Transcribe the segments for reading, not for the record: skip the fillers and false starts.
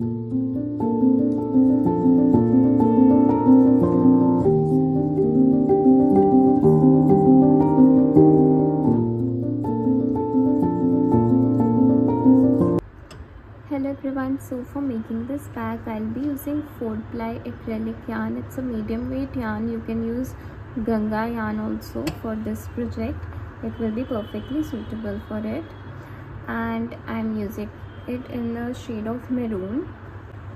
Hello everyone, so for making this bag I'll be using 4-ply acrylic yarn. It's a medium weight yarn. You can use Ganga yarn also for this project. It will be perfectly suitable for it, and I'm using it in the shade of maroon.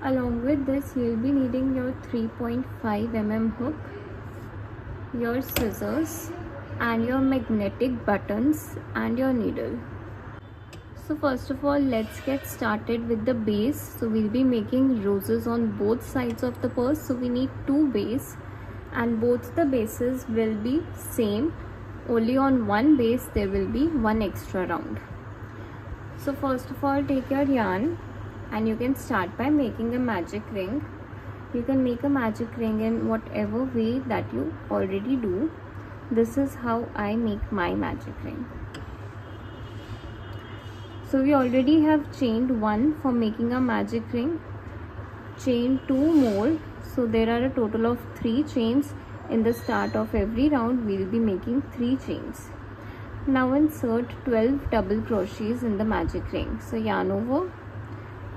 Along with this you'll be needing your 3.5 mm hook, your scissors and your magnetic buttons and your needle. So first of all, let's get started with the base. So we'll be making roses on both sides of the purse. So we need 2 base, and both the bases will be same. Only on one base there will be 1 extra round. So first of all, take your yarn and you can start by making a magic ring. You can make a magic ring in whatever way that you already do. This is how I make my magic ring. So we already have chained 1 for making a magic ring, chain 2 more, so there are a total of 3 chains. In the start of every round we will be making 3 chains. Now insert 12 double crochets in the magic ring. So yarn over,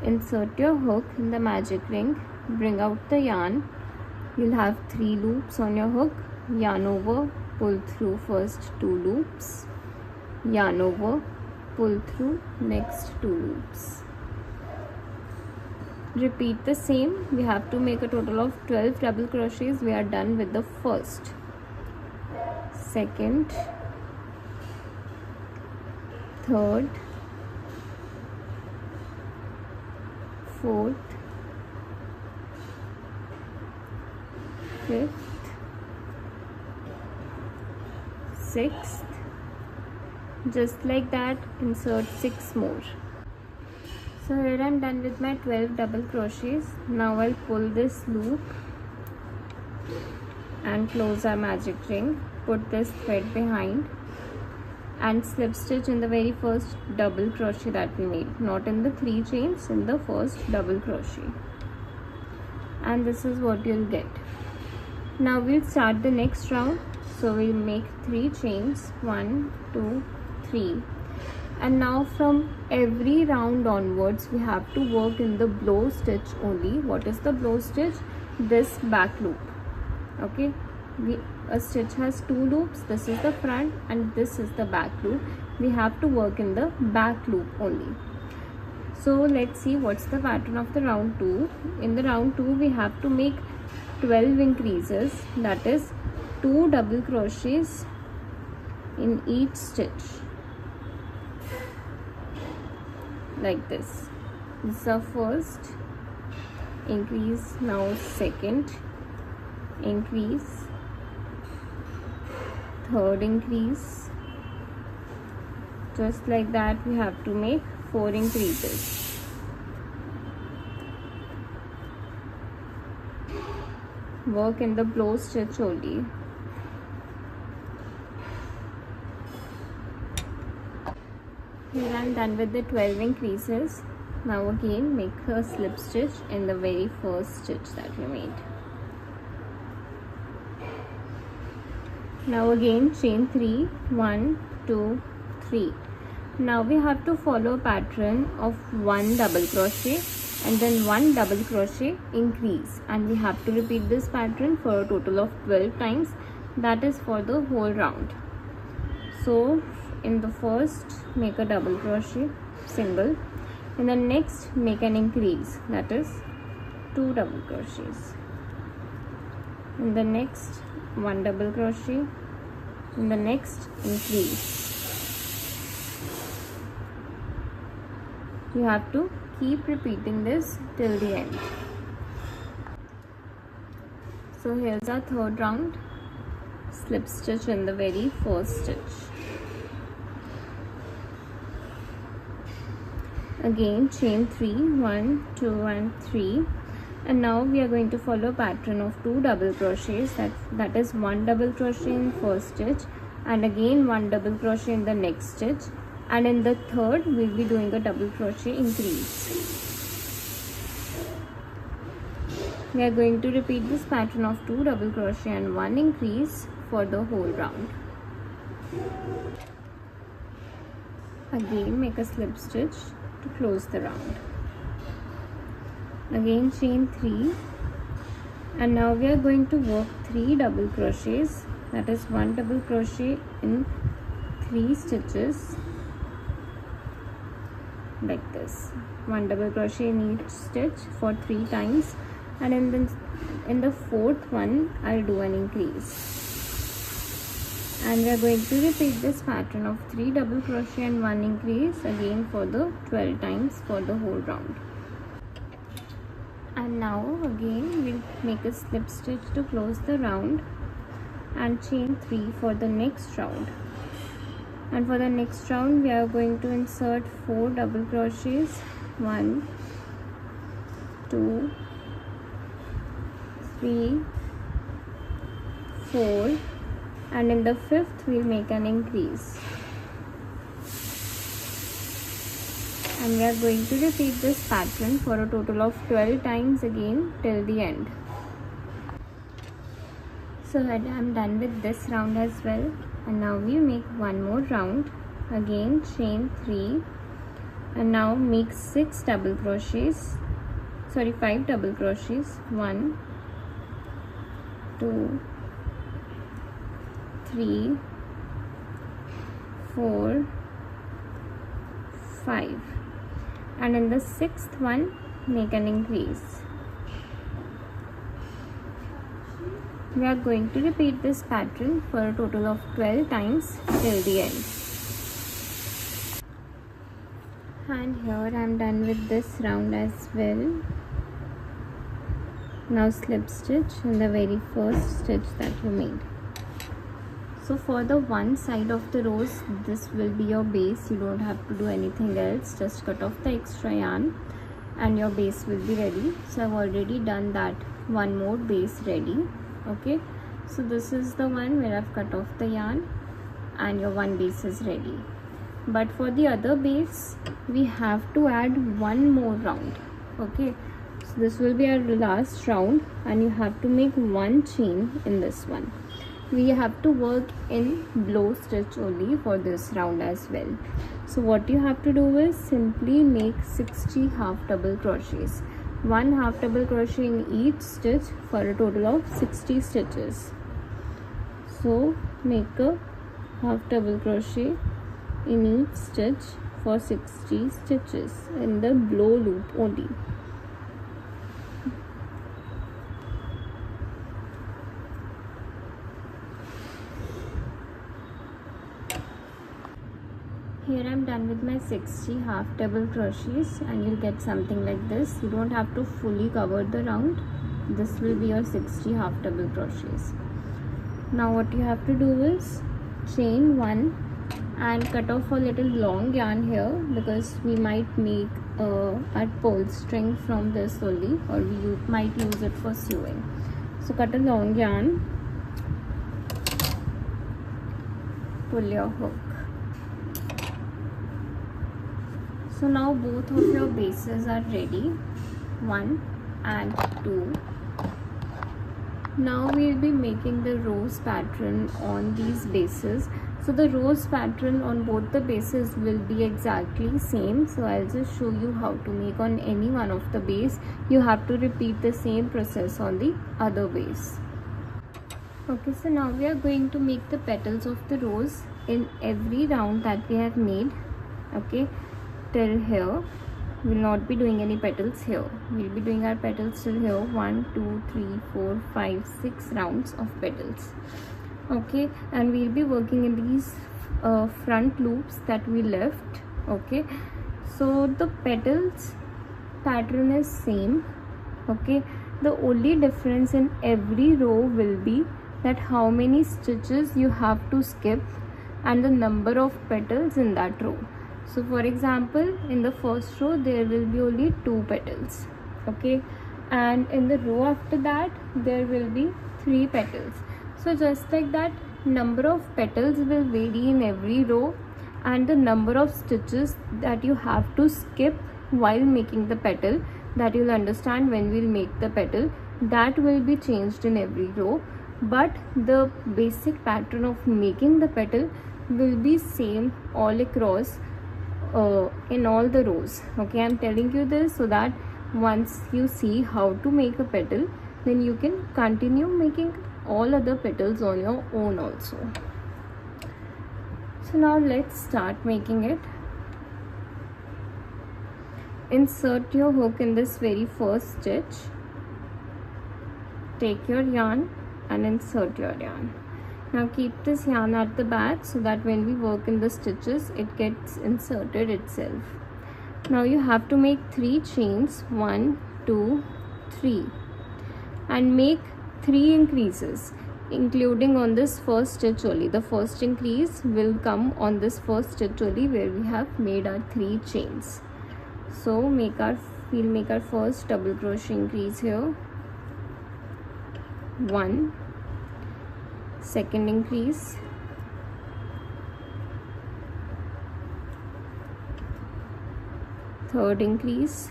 insert your hook in the magic ring, bring out the yarn. You'll have 3 loops on your hook. Yarn over, pull through first 2 loops, yarn over, pull through next 2 loops. Repeat the same. We have to make a total of 12 double crochets. We are done with the first, second, third, fourth, fifth, sixth. Just like that, insert 6 more. So here I'm done with my 12 double crochets. Now I'll pull this loop and close our magic ring. Put this thread behind and slip stitch in the very first double crochet that we made, not in the 3 chains, in the first double crochet. And this is what you'll get. Now we'll start the next round. So we'll make 3 chains, 1, 2, 3, and now from every round onwards we have to work in the blow stitch only. What is the blow stitch? This back loop. Okay, a stitch has 2 loops. This is the front and this is the back loop. We have to work in the back loop only. So let's see what's the pattern of the round 2. In the round 2 we have to make 12 increases, that is 2 double crochets in each stitch, like this. This is our first increase. Now second increase, third increase. Just like that we have to make 4 increases. Work in the blow stitch only. Here I am done with the 12 increases. Now again make a slip stitch in the very first stitch that we made. Now again chain 3, 1, 2, 3. Now we have to follow a pattern of 1 double crochet and then 1 double crochet increase, and we have to repeat this pattern for a total of 12 times. That is for the whole round. So in the first make a double crochet single, in the next make an increase, that is 2 double crochets, in the next 1 double crochet, in the next increase. You have to keep repeating this till the end. So here's our third round. Slip stitch in the very first stitch. Again chain 3, 1, 2 and 3, and now we are going to follow a pattern of 2 double crochets, that is 1 double crochet in first stitch and again 1 double crochet in the next stitch, and in the third we'll be doing a double crochet increase. We are going to repeat this pattern of 2 double crochet and 1 increase for the whole round. Again make a slip stitch to close the round. Again chain 3, and now we are going to work 3 double crochets, that is 1 double crochet in 3 stitches like this. 1 double crochet in each stitch for 3 times, and in the fourth one I'll do an increase. And we are going to repeat this pattern of 3 double crochet and 1 increase again for the 12 times for the whole round. And now again we'll make a slip stitch to close the round and chain 3 for the next round. And for the next round we are going to insert 4 double crochets, 1, 2, 3, 4, and in the fifth we'll make an increase. And we are going to repeat this pattern for a total of 12 times again till the end. So I'm done with this round as well, and now we make one more round. Again chain 3, and now make 5 double crochets. 1, 2, 3, 4, 5, and in the 6th one make an increase. We are going to repeat this pattern for a total of 12 times till the end. And here I am done with this round as well. Now slip stitch in the very first stitch that you made. So for the one side of the rose, this will be your base. You don't have to do anything else. Just cut off the extra yarn and your base will be ready. So I've already done that one more base ready. Okay, so this is the one where I've cut off the yarn and your one base is ready. But for the other base we have to add one more round. Okay, so this will be our last round and you have to make one chain in this one. We have to work in blow stitch only for this round as well. So what you have to do is simply make 60 half double crochets. 1 half double crochet in each stitch for a total of 60 stitches. So make a half double crochet in each stitch for 60 stitches in the blow loop only. Here I am done with my 60 half double crochets, and you'll get something like this. You don't have to fully cover the round. This will be your 60 half double crochets. Now what you have to do is chain 1 and cut off a little long yarn here, because we might make a pole string from this only, or we might use it for sewing. So cut a long yarn, pull your hook. So now both of your bases are ready, 1 and 2. Now we will be making the rose pattern on these bases. So the rose pattern on both the bases will be exactly same. So I'll just show you how to make on any one of the base. You have to repeat the same process on the other base. Okay, so now we are going to make the petals of the rose in every round that we have made. Okay, till here. We will not be doing any petals here. We will be doing our petals till here. 1, 2, 3, 4, 5, 6 rounds of petals. Okay, and we will be working in these front loops that we left. Okay, so the petals pattern is same. Okay, the only difference in every row will be that how many stitches you have to skip and the number of petals in that row. So for example, in the first row there will be only 2 petals. Okay, and in the row after that there will be 3 petals. So just like that, number of petals will vary in every row, and the number of stitches that you have to skip while making the petal, that you'll understand when we'll make the petal. that will be changed in every row, but the basic pattern of making the petal will be same all across in all the rows. Okay, I'm telling you this so that once you see how to make a petal, then you can continue making all other petals on your own also. So now let's start making it. Insert your hook in this very first stitch. Take your yarn and insert your yarn. Now keep this yarn at the back so that when we work in the stitches, it gets inserted itself. Now you have to make 3 chains, 1, 2, 3, and make 3 increases, including on this first stitch only. The first increase will come on this first stitch only where we have made our 3 chains. So we'll make our first double crochet increase here. 1, second increase, third increase,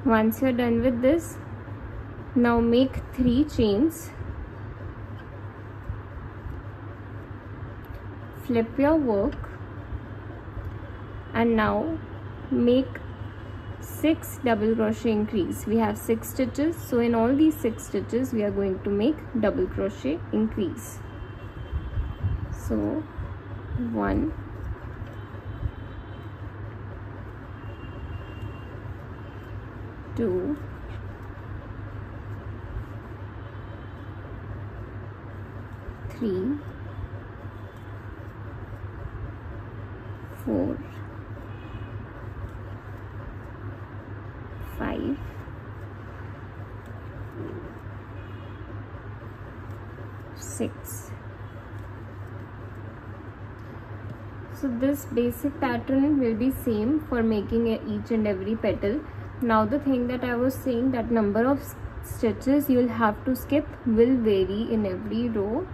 once you're done with this, now make 3 chains, flip your work, and now make 6 double crochet increase. We have 6 stitches, so in all these 6 stitches we are going to make double crochet increase. So 1, 2, 3, 4, 5, 6. So this basic pattern will be same for making each and every petal. Now the thing that I was saying, that number of stitches you will have to skip will vary in every row.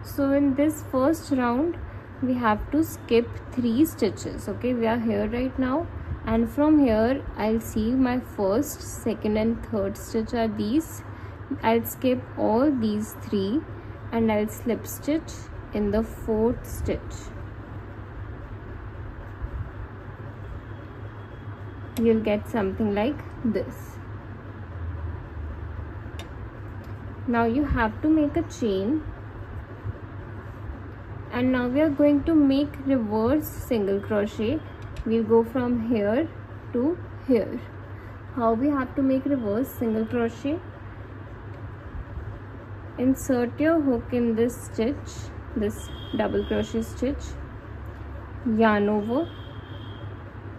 So in this first round we have to skip 3 stitches. Okay, we are here right now, and from here I'll see my first, second and third stitch are these. I'll skip all these 3 and I'll slip stitch in the 4th stitch. You'll get something like this. Now you have to make a chain, and now we are going to make reverse single crochet. We'll go from here to here. How we have to make reverse single crochet? Insert your hook in this stitch, this double crochet stitch, yarn over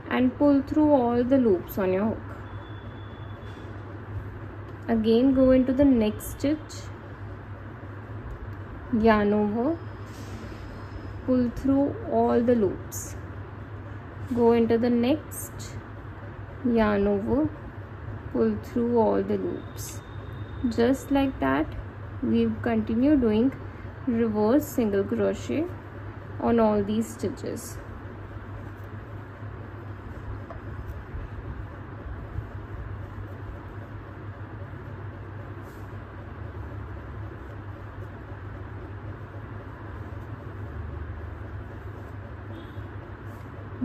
and pull through all the loops on your hook. Again go into the next stitch, yarn over, pull through all the loops, go into the next, yarn over, pull through all the loops. Just like that we continue doing reverse single crochet on all these stitches.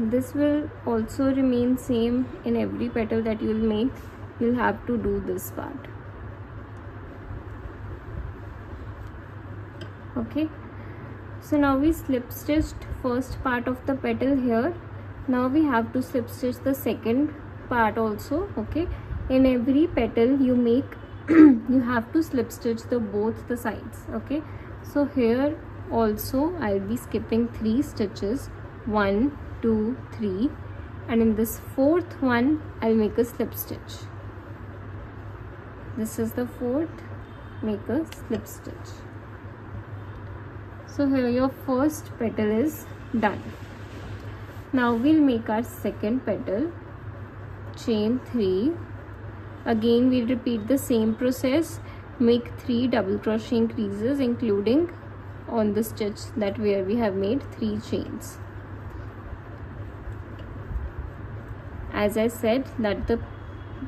This will also remain same in every petal that you will make. You'll have to do this part. Okay, so now we slip stitched first part of the petal here. Now we have to slip stitch the second part also. Okay, in every petal you make you have to slip stitch both the sides. Okay, so here also I'll be skipping 3 stitches, 1, 2, 3, and in this 4th one I'll make a slip stitch. This is the 4th, make a slip stitch. So here your first petal is done. Now we'll make our second petal, chain 3. Again we'll repeat the same process, make 3 double crochet increases, including on the stitch that where we have made 3 chains. as I said that the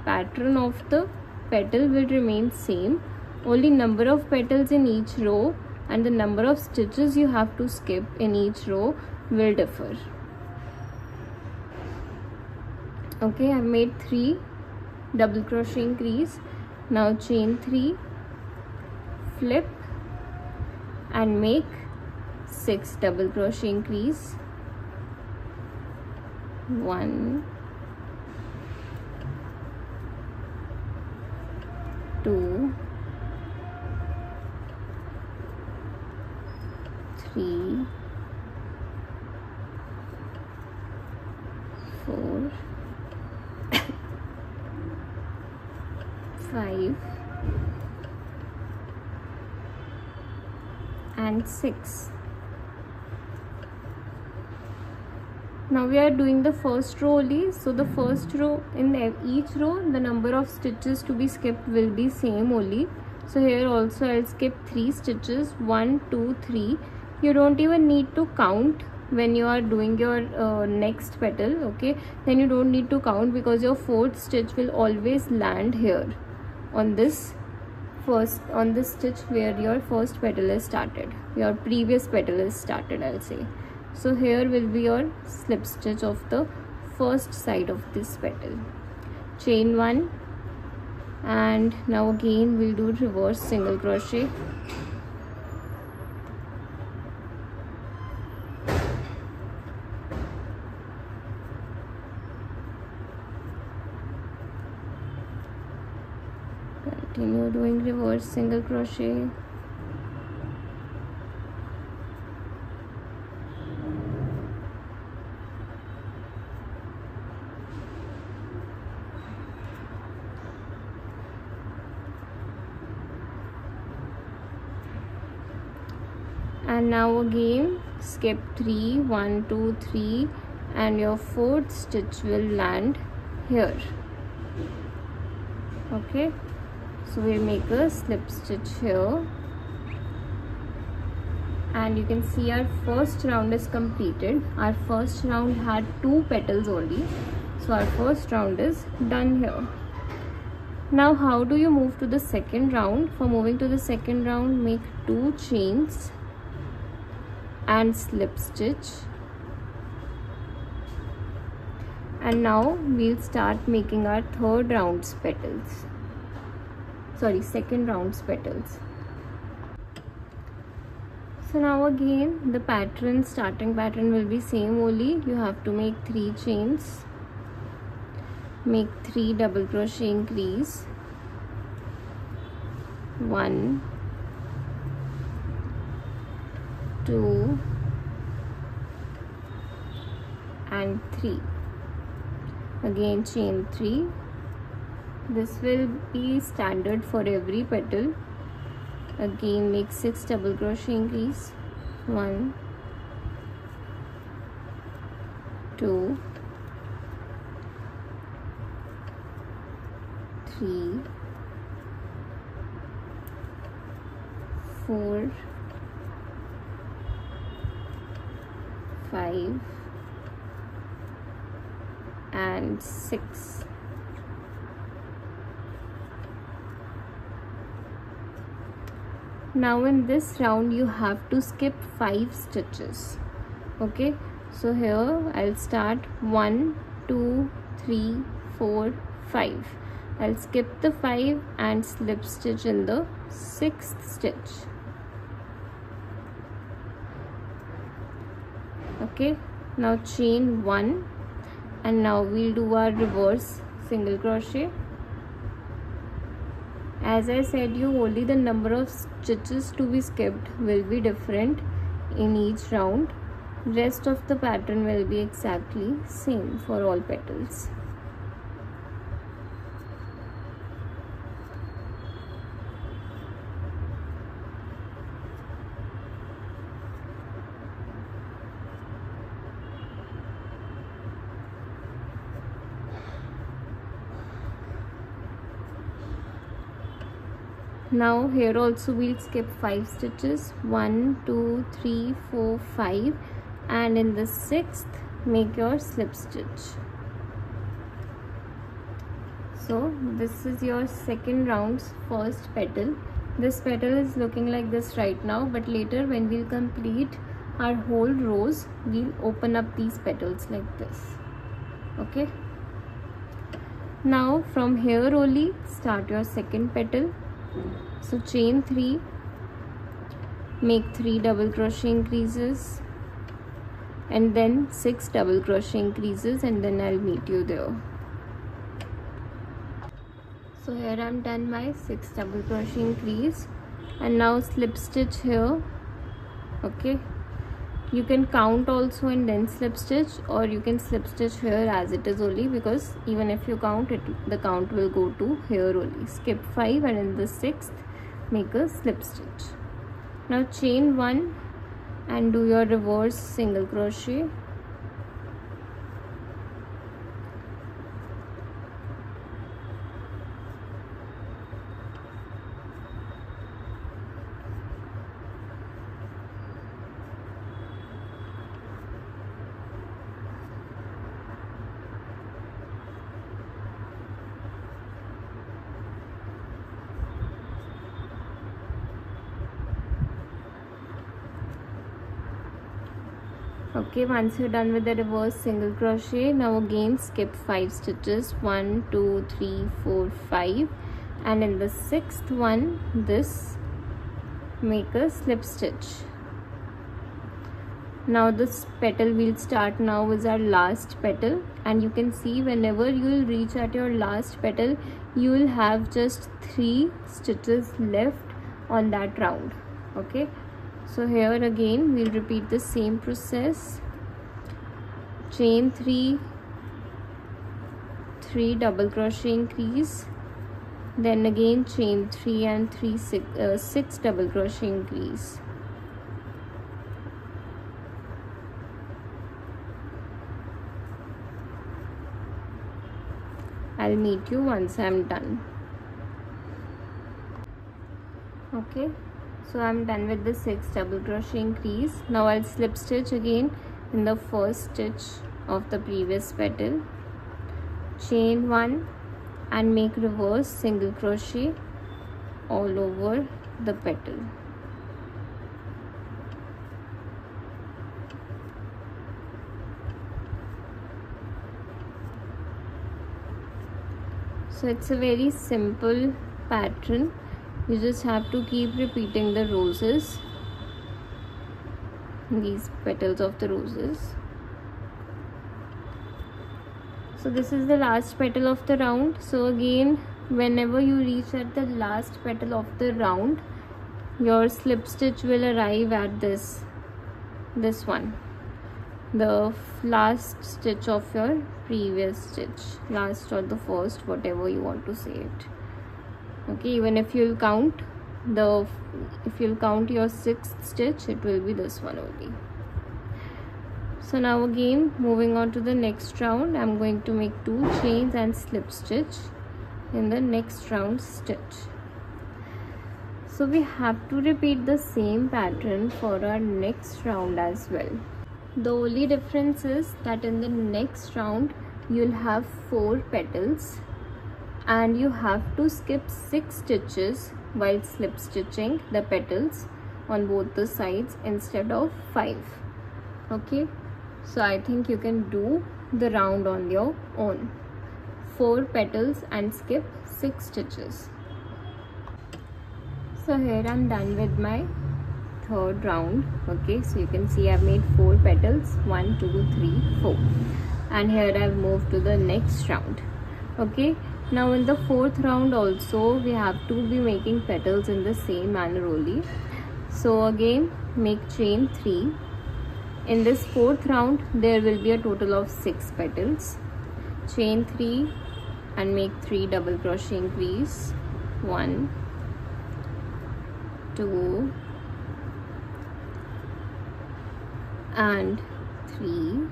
pattern of the petal will remain same, only number of petals in each row and the number of stitches you have to skip in each row will differ. Okay, I've made 3 double crochet increase. Now chain 3, flip and make 6 double crochet increase. 1, 2, 3, 4, 5 and 6. Now we are doing the first row only, so the first row, in each row the number of stitches to be skipped will be same only. So here also I'll skip 3 stitches, 1, 2, 3. You don't even need to count when you are doing your next petal, okay? Then you don't need to count because your 4th stitch will always land here on this stitch where your first petal is started, your previous petal is started, I'll say. So here will be your slip stitch of the first side of this petal. Chain 1 and now again we'll do reverse single crochet. Continue doing reverse single crochet. And now again skip 3, 1, 2, 3 and your 4th stitch will land here. Okay, so we make a slip stitch here and you can see our first round is completed. Our first round had 2 petals only, so our first round is done here. Now how do you move to the second round? For moving to the second round, make 2 chains and slip stitch, and now we'll start making our second round's petals. So now again the starting pattern will be same only. You have to make 3 chains, make 3 double crochet increase, 1, 2 and 3. Again chain 3. This will be standard for every petal. Again make 6 double crochet increase, 1, 2, 3, 4, 5 and 6. Now in this round you have to skip 5 stitches. Okay, so here I'll start 1, 2, 3, 4, 5. I'll skip the 5 and slip stitch in the 6th stitch. Okay, now chain 1 and now we'll do our reverse single crochet. As I said you, only the number of stitches to be skipped will be different in each round. Rest of the pattern will be exactly same for all petals. Now here also we'll skip 5 stitches, 1, 2, 3, 4, 5, and in the 6th make your slip stitch. So this is your second round's first petal. This petal is looking like this right now, but later when we'll complete our whole rows, we'll open up these petals like this. Okay, now from here only start your second petal. So chain 3, make 3 double crochet increases and then 6 double crochet increases, and then I'll meet you there. So here I'm done my 6 double crochet increase, and now slip stitch here. Okay, you can count also and then slip stitch, or you can slip stitch here as it is only, because even if you count it, the count will go to here only. Skip 5 and in the 6th make a slip stitch. Now chain 1 and do your reverse single crochet. Okay, once you're done with the reverse single crochet, now again skip 5 stitches, 1 2 3 4 5, and in the 6th one this make a slip stitch. Now this petal we'll start now is our last petal, and you can see whenever you will reach at your last petal, you will have just 3 stitches left on that round. Okay, so here again we'll repeat the same process. Chain 3, 3 double crochet increase, then again chain 3 and 6 double crochet increase. I'll meet you once I'm done. Okay, so I'm done with the 6 double crochet increase. Now I'll slip stitch again in the first stitch of the previous petal, chain 1 and make reverse single crochet all over the petal. So it's a very simple pattern. You just have to keep repeating the roses, these petals of the roses. So this is the last petal of the round. So again, whenever you reach at the last petal of the round, your slip stitch will arrive at this one, the last stitch of your previous stitch, last or the first, whatever you want to say it. Okay, even if you'll count your 6th stitch, it will be this one only. So now again, moving on to the next round, I'm going to make 2 chains and slip stitch in the next round stitch. So we have to repeat the same pattern for our next round as well. The only difference is that in the next round you'll have 4 petals, and you have to skip 6 stitches while slip stitching the petals on both the sides instead of 5. Okay, so I think you can do the round on your own. 4 petals and skip 6 stitches. So here I'm done with my 3rd round. Okay, so you can see I've made 4 petals, 1 2 3 4, and here I've moved to the next round. Okay, now in the 4th round also we have to be making petals in the same manner only. So again, make chain 3. In this 4th round there will be a total of 6 petals. Chain 3 and make 3 double crochet increase, 1 2 and 3.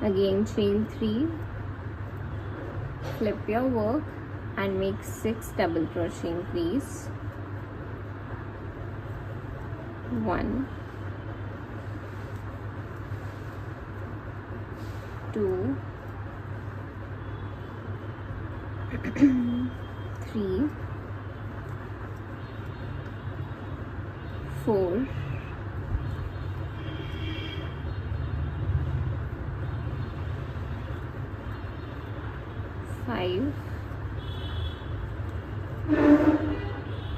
Again chain 3, flip your work and make 6 double crochet increase, 1 2 3 4 5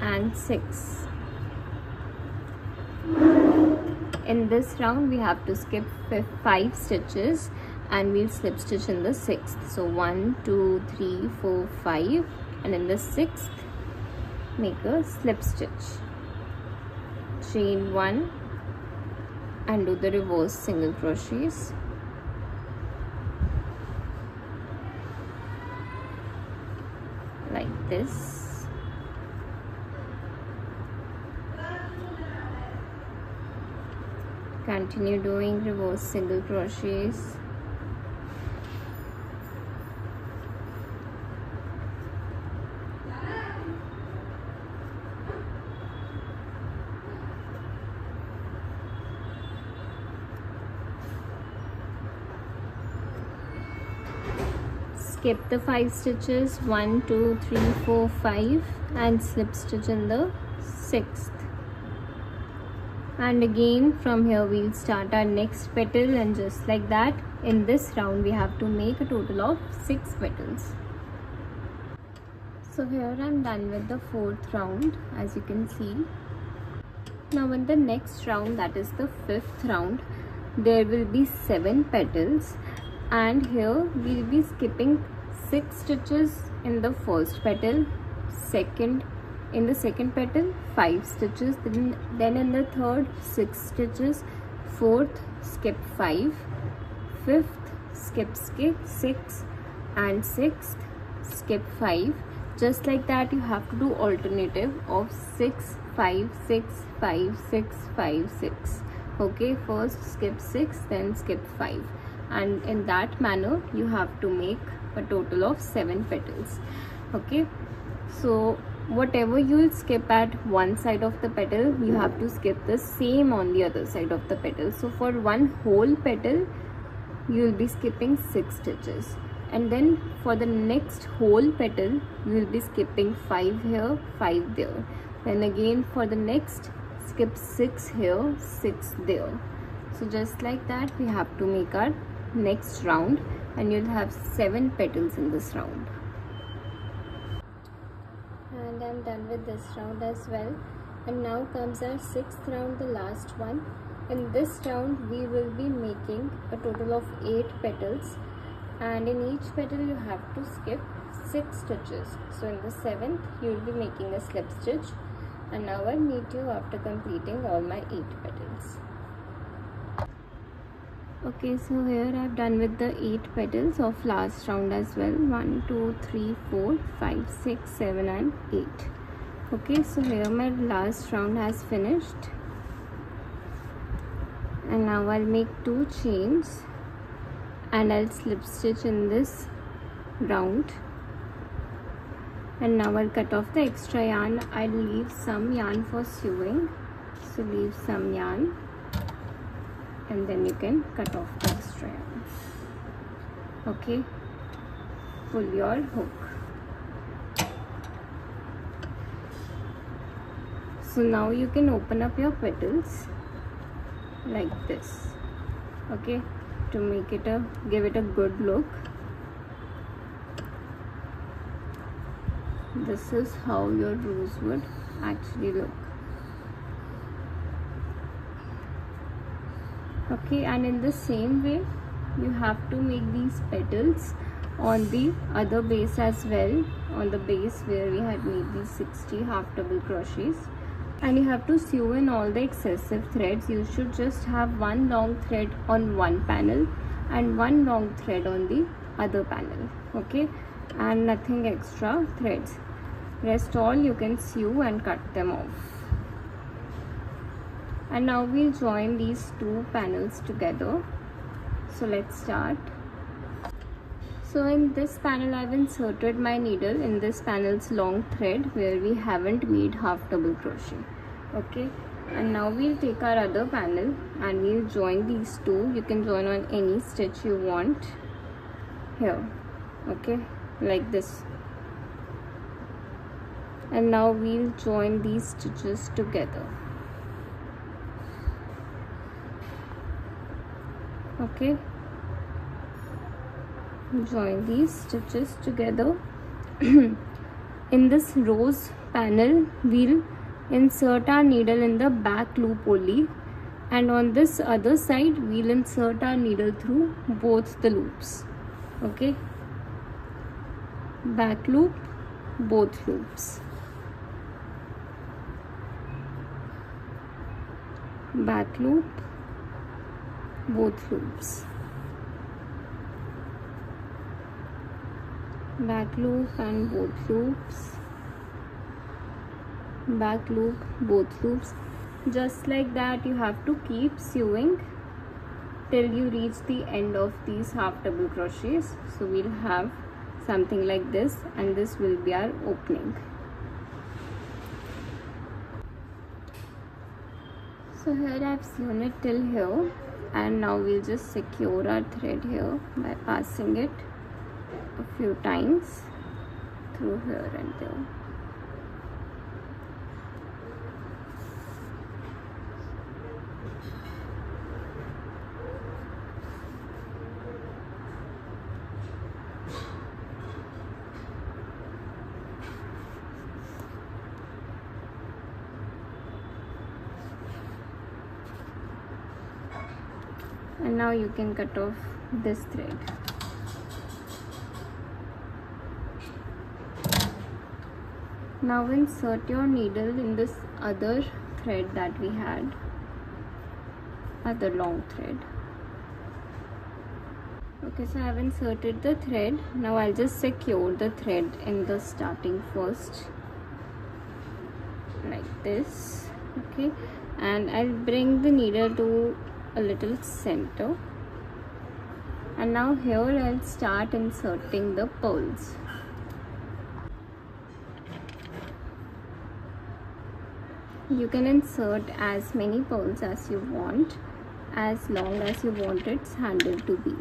and 6. In this round we have to skip 5 stitches and we'll slip stitch in the 6th. So 1 2 3 4 5, and in the 6th make a slip stitch, chain 1 and do the reverse single crochets. Like this. Continue doing reverse single crochets. Skip the 5 stitches, 1 2 3 4 5, and slip stitch in the 6th. And again from here we'll start our next petal, and just like that in this round we have to make a total of 6 petals. So here I'm done with the 4th round, as you can see. Now in the next round, that is the 5th round, there will be 7 petals, and here we'll be skipping 6 stitches in the first petal, in the second petal 5 stitches, then in the third 6 stitches, fourth skip 5, fifth skip 6, and sixth skip 5. Just like that you have to do alternative of 6 5 6 5 6 5 6. Okay, first skip 6, then skip 5, and in that manner you have to make a total of 7 petals. Okay, so whatever you will skip at one side of the petal, you have to skip the same on the other side of the petal. So for one whole petal you will be skipping 6 stitches, and then for the next whole petal you will be skipping 5 here, 5 there, then again for the next skip 6 here, 6 there. So just like that we have to make our next round, and you'll have 7 petals in this round. And I'm done with this round as well, and now comes our 6th round, the last one. In this round we will be making a total of 8 petals, and in each petal you have to skip 6 stitches. So in the 7th you will be making a slip stitch, and now I'll meet you after completing all my 8 petals. Okay, so here I've done with the 8 petals of last round as well. 1 2 3 4 5 6 7 and 8. Okay, so here my last round has finished, and now I'll make 2 chains and I'll slip stitch in this round, and now I'll cut off the extra yarn. I'll leave some yarn for sewing, so leave some yarn, and then you can cut off the extra yarn. Okay, pull your hook. So now you can open up your petals like this. Okay, to make it give it a good look. This is how your rose would actually look. Okay, and in the same way you have to make these petals on the other base as well, on the base where we had made these 60 half double crochets, and you have to sew in all the excessive threads. You should just have one long thread on one panel and one long thread on the other panel. Okay, and nothing extra threads. Rest all you can sew and cut them off. And now we'll join these 2 panels together. So let's start. So in this panel I've inserted my needle in this panel's long thread where we haven't made half double crochet. Okay, and now we'll take our other panel and we'll join these 2. You can join on any stitch you want. here, okay, like this. And now we'll join these stitches together. Okay, join these stitches together. In this rose panel, we'll insert our needle in the back loop only, and on this other side we'll insert our needle through both the loops. Okay, back loop, both loops, back loop, both loops, back loop and both loops, back loop, both loops. Just like that you have to keep sewing till you reach the end of these half double crochets. So we'll have something like this, and this will be our opening. So here I've sewn it till here, and now we'll just secure our thread here by passing it a few times through here and there. And now you can cut off this thread. Now insert your needle in this other thread that we had, other long thread. Okay, so I have inserted the thread. Now I'll just secure the thread in the starting first, like this. Okay, and I'll bring the needle to a little center, and now here I'll start inserting the pearls. You can insert as many pearls as you want, as long as you want its handle to be.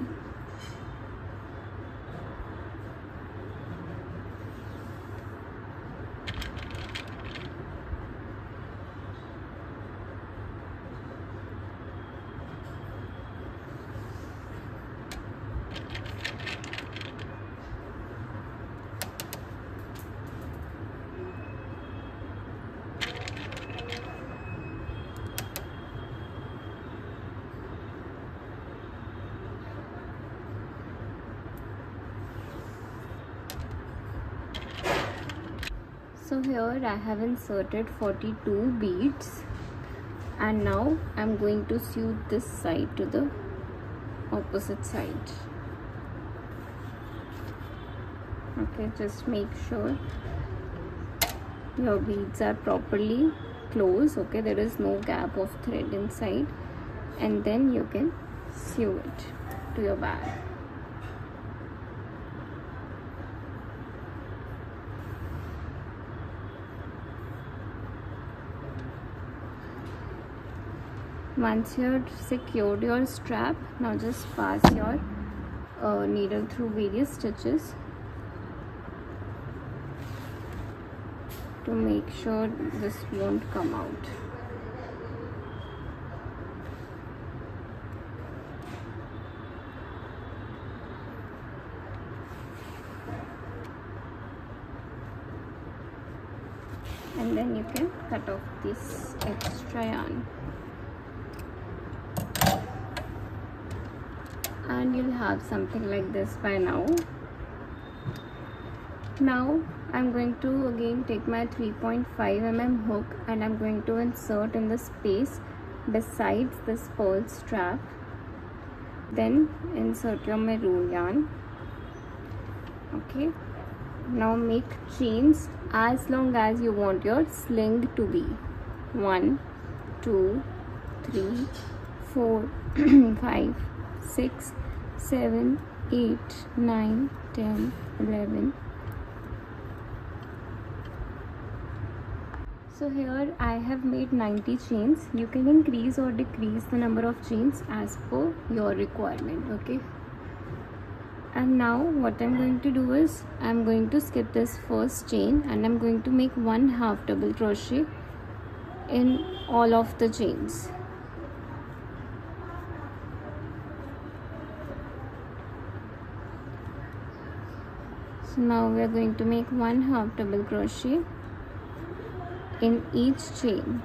So here I have inserted 42 beads, and now I'm going to sew this side to the opposite side. Okay, just make sure your beads are properly closed. Okay, there is no gap of thread inside, and then you can sew it to your bag. Once you have secured your strap, now just pass your needle through various stitches to make sure this won't come out. And then you can cut off this extra yarn. And you'll have something like this by now. Now I'm going to again take my 3.5 mm hook, and I'm going to insert in the space besides this pearl strap. Then insert your maroon yarn. Okay, now make chains as long as you want your sling to be. 1, 2, 3, 4, 5, 6, 7, 8, 9, 10, 11. So here I have made 90 chains. You can increase or decrease the number of chains as per your requirement. Okay, And now what I'm going to do is I'm going to skip this first chain and I'm going to make 1/2 double crochet in all of the chains. So now we are going to make 1/2 double crochet in each chain.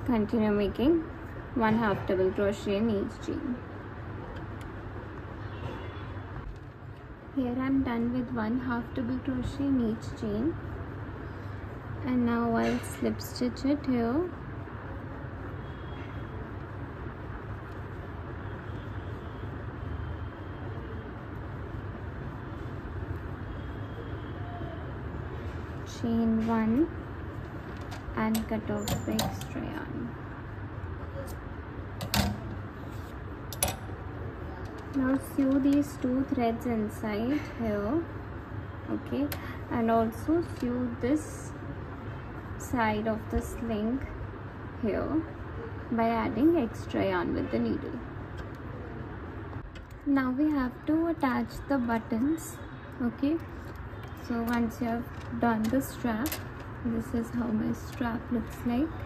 Continue making 1/2 double crochet in each chain. Here I am done with 1/2 double crochet in each chain, and now I'll slip stitch it here. Chain 1 and cut off the extra yarn. Now sew these 2 threads inside here, okay, and also sew this side of the sling here by adding extra yarn with the needle. Now we have to attach the buttons, okay. So once you have done the strap, this is how my strap looks like,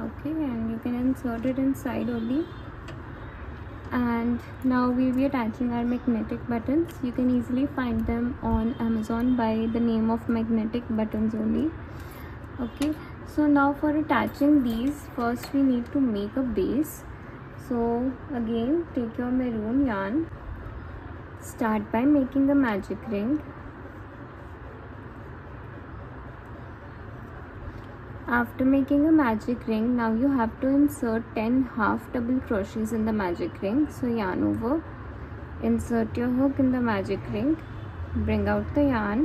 okay, and you can insert it inside only. And now we'll be attaching our magnetic buttons. You can easily find them on Amazon by the name of magnetic buttons only, okay. So now for attaching these, first we need to make a base. So again, take your maroon yarn, start by making a magic ring. After making a magic ring, now you have to insert 10 half double crochets in the magic ring. So yarn over, insert your hook in the magic ring, bring out the yarn.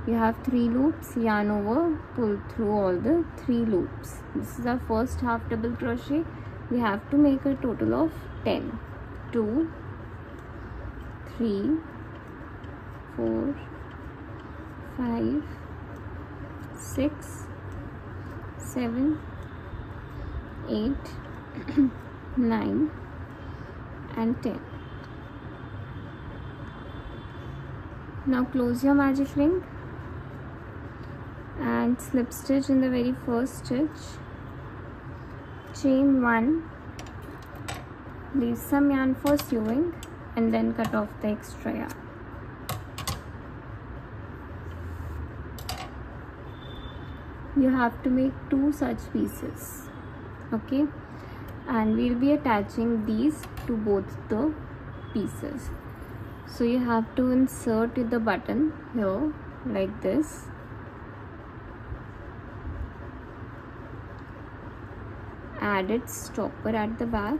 You have 3 loops, yarn over, pull through all the 3 loops. This is our first half double crochet. We have to make a total of 10. 2, 3, 4, 5, 6, 7, 8, 9 and 10. Now close your magic ring and slip stitch in the very first stitch. Chain 1, leave some yarn for sewing and then cut off the extra yarn. You have to make 2 such pieces, okay, and we'll be attaching these to both the pieces. So you have to insert the button here like this, add its stopper at the back,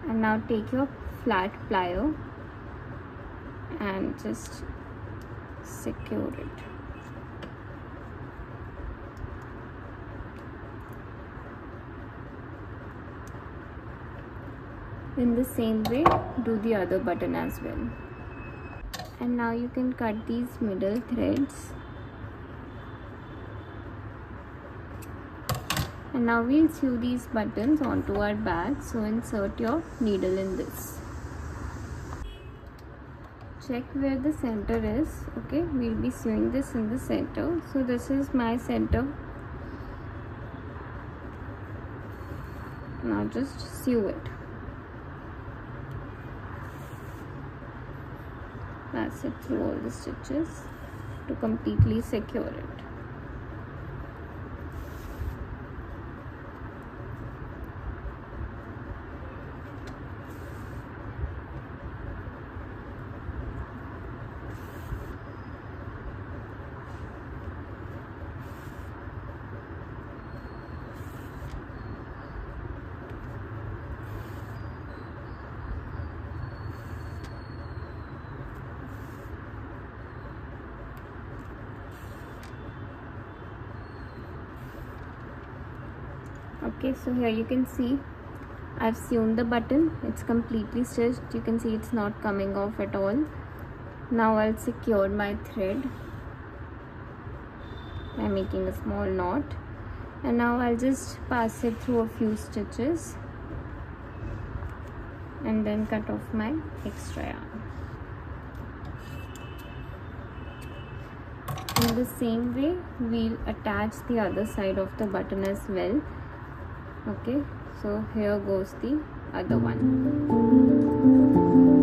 and now take your flat plier and just secure it. In the same way, do the other button as well. And now you can cut these middle threads. And now we'll sew these buttons onto our bag. So insert your needle in this. Check where the center is, okay. We'll be sewing this in the center. So this is my center. Now just sew it. Pass it through all the stitches to completely secure it. Okay, so here you can see I've sewn the button. It's completely stitched. You can see it's not coming off at all. Now I'll secure my thread by making a small knot, and now I'll just pass it through a few stitches and then cut off my extra yarn. In the same way, we'll attach the other side of the button as well. Okay, so here goes the other one.